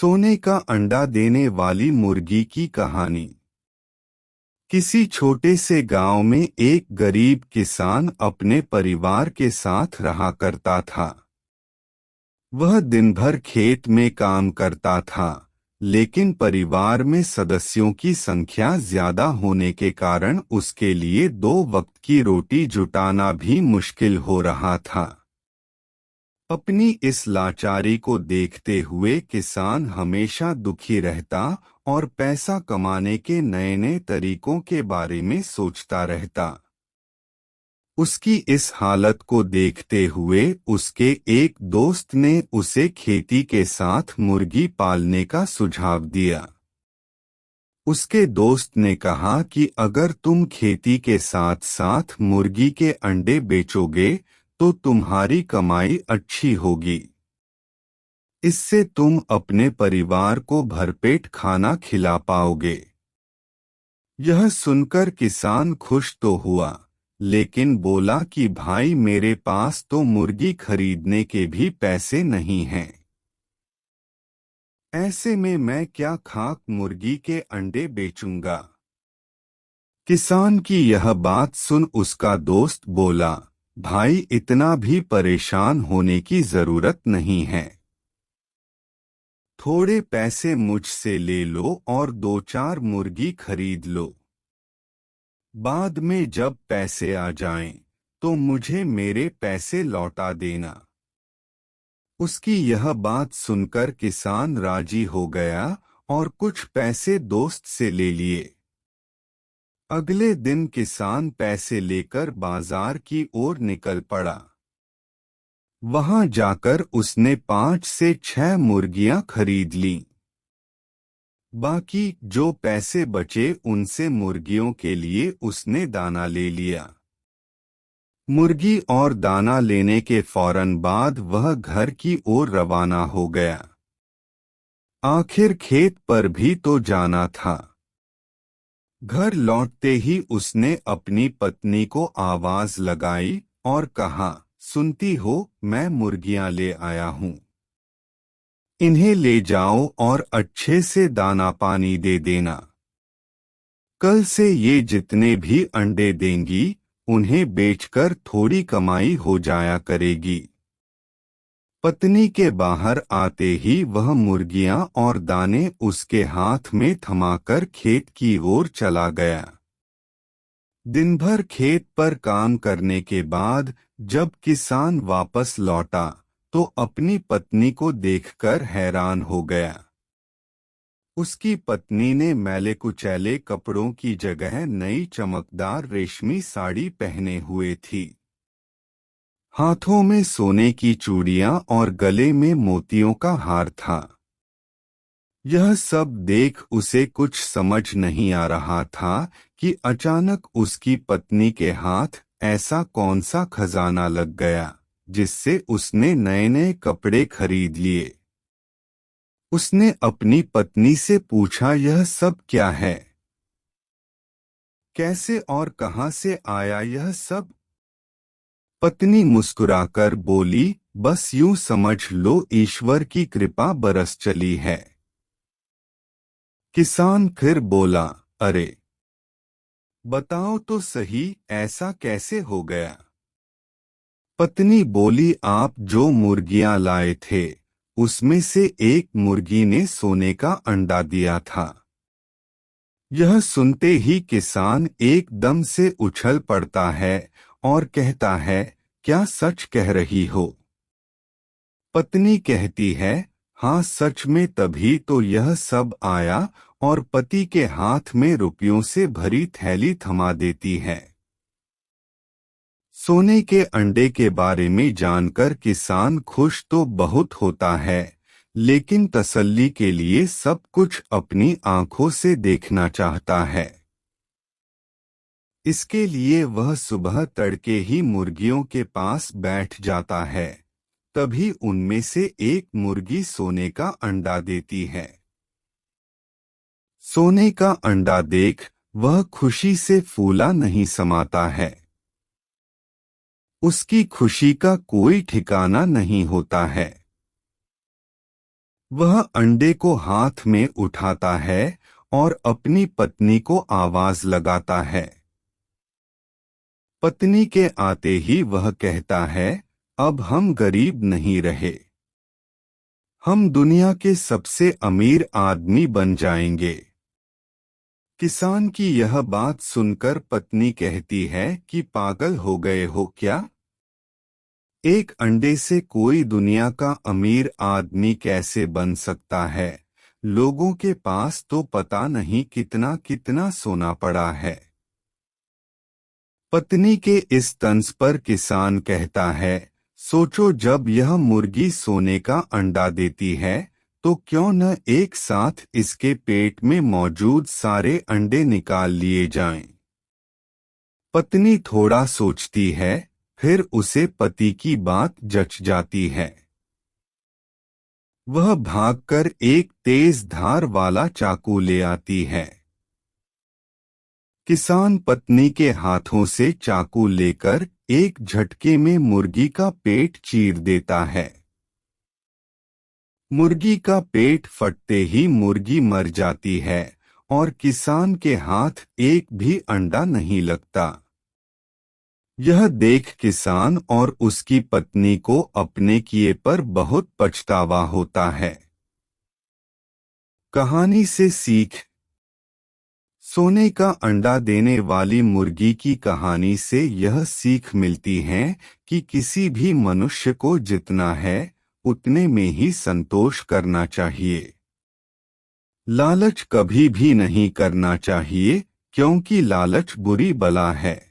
सोने का अंडा देने वाली मुर्गी की कहानी। किसी छोटे से गांव में एक गरीब किसान अपने परिवार के साथ रहा करता था। वह दिन भर खेत में काम करता था, लेकिन परिवार में सदस्यों की संख्या ज्यादा होने के कारण उसके लिए 2 वक्त की रोटी जुटाना भी मुश्किल हो रहा था। अपनी इस लाचारी को देखते हुए किसान हमेशा दुखी रहता और पैसा कमाने के नए नए तरीकों के बारे में सोचता रहता। उसकी इस हालत को देखते हुए उसके एक दोस्त ने उसे खेती के साथ मुर्गी पालने का सुझाव दिया। उसके दोस्त ने कहा कि अगर तुम खेती के साथ साथ मुर्गी के अंडे बेचोगे तो तुम्हारी कमाई अच्छी होगी। इससे तुम अपने परिवार को भरपेट खाना खिला पाओगे। यह सुनकर किसान खुश तो हुआ, लेकिन बोला कि भाई मेरे पास तो मुर्गी खरीदने के भी पैसे नहीं हैं। ऐसे में मैं क्या खाक मुर्गी के अंडे बेचूंगा। किसान की यह बात सुन उसका दोस्त बोला, भाई इतना भी परेशान होने की जरूरत नहीं है। थोड़े पैसे मुझसे ले लो और 2-4 मुर्गी खरीद लो। बाद में जब पैसे आ जाएं, तो मुझे मेरे पैसे लौटा देना। उसकी यह बात सुनकर किसान राजी हो गया और कुछ पैसे दोस्त से ले लिए। अगले दिन किसान पैसे लेकर बाजार की ओर निकल पड़ा। वहां जाकर उसने 5 से 6 मुर्गियां खरीद लीं। बाकी जो पैसे बचे उनसे मुर्गियों के लिए उसने दाना ले लिया। मुर्गी और दाना लेने के फौरन बाद वह घर की ओर रवाना हो गया। आखिर खेत पर भी तो जाना था। घर लौटते ही उसने अपनी पत्नी को आवाज लगाई और कहा, सुनती हो, मैं मुर्गियां ले आया हूं। इन्हें ले जाओ और अच्छे से दाना पानी दे देना। कल से ये जितने भी अंडे देंगी उन्हें बेचकर थोड़ी कमाई हो जाया करेगी। पत्नी के बाहर आते ही वह मुर्गियां और दाने उसके हाथ में थमाकर खेत की ओर चला गया। दिन भर खेत पर काम करने के बाद जब किसान वापस लौटा तो अपनी पत्नी को देखकर हैरान हो गया। उसकी पत्नी ने मैले कुचैले कपड़ों की जगह नई चमकदार रेशमी साड़ी पहने हुए थी। हाथों में सोने की चूड़ियां और गले में मोतियों का हार था। यह सब देख उसे कुछ समझ नहीं आ रहा था कि अचानक उसकी पत्नी के हाथ ऐसा कौन सा खजाना लग गया जिससे उसने नए नए कपड़े खरीद लिए। उसने अपनी पत्नी से पूछा, यह सब क्या है? कैसे और कहां से आया यह सब? पत्नी मुस्कुराकर बोली, बस यूं समझ लो ईश्वर की कृपा बरस चली है। किसान फिर बोला, अरे बताओ तो सही, ऐसा कैसे हो गया? पत्नी बोली, आप जो मुर्गियां लाए थे उसमें से एक मुर्गी ने सोने का अंडा दिया था। यह सुनते ही किसान एकदम से उछल पड़ता है और कहता है, क्या सच कह रही हो? पत्नी कहती है, हाँ सच में, तभी तो यह सब आया, और पति के हाथ में रुपयों से भरी थैली थमा देती है। सोने के अंडे के बारे में जानकर किसान खुश तो बहुत होता है, लेकिन तसल्ली के लिए सब कुछ अपनी आंखों से देखना चाहता है। इसके लिए वह सुबह तड़के ही मुर्गियों के पास बैठ जाता है। तभी उनमें से एक मुर्गी सोने का अंडा देती है। सोने का अंडा देख वह खुशी से फूला नहीं समाता है। उसकी खुशी का कोई ठिकाना नहीं होता है। वह अंडे को हाथ में उठाता है और अपनी पत्नी को आवाज लगाता है। पत्नी के आते ही वह कहता है, अब हम गरीब नहीं रहे, हम दुनिया के सबसे अमीर आदमी बन जाएंगे। किसान की यह बात सुनकर पत्नी कहती है कि पागल हो गए हो क्या? एक अंडे से कोई दुनिया का अमीर आदमी कैसे बन सकता है? लोगों के पास तो पता नहीं कितना कितना सोना पड़ा है। पत्नी के इस तंज पर किसान कहता है, सोचो जब यह मुर्गी सोने का अंडा देती है तो क्यों न एक साथ इसके पेट में मौजूद सारे अंडे निकाल लिए जाएं। पत्नी थोड़ा सोचती है, फिर उसे पति की बात जच जाती है। वह भागकर एक तेज धार वाला चाकू ले आती है। किसान पत्नी के हाथों से चाकू लेकर एक झटके में मुर्गी का पेट चीर देता है। मुर्गी का पेट फटते ही मुर्गी मर जाती है और किसान के हाथ एक भी अंडा नहीं लगता। यह देख किसान और उसकी पत्नी को अपने किए पर बहुत पछतावा होता है। कहानी से सीख। सोने का अंडा देने वाली मुर्गी की कहानी से यह सीख मिलती है कि किसी भी मनुष्य को जितना है उतने में ही संतोष करना चाहिए। लालच कभी भी नहीं करना चाहिए, क्योंकि लालच बुरी बला है।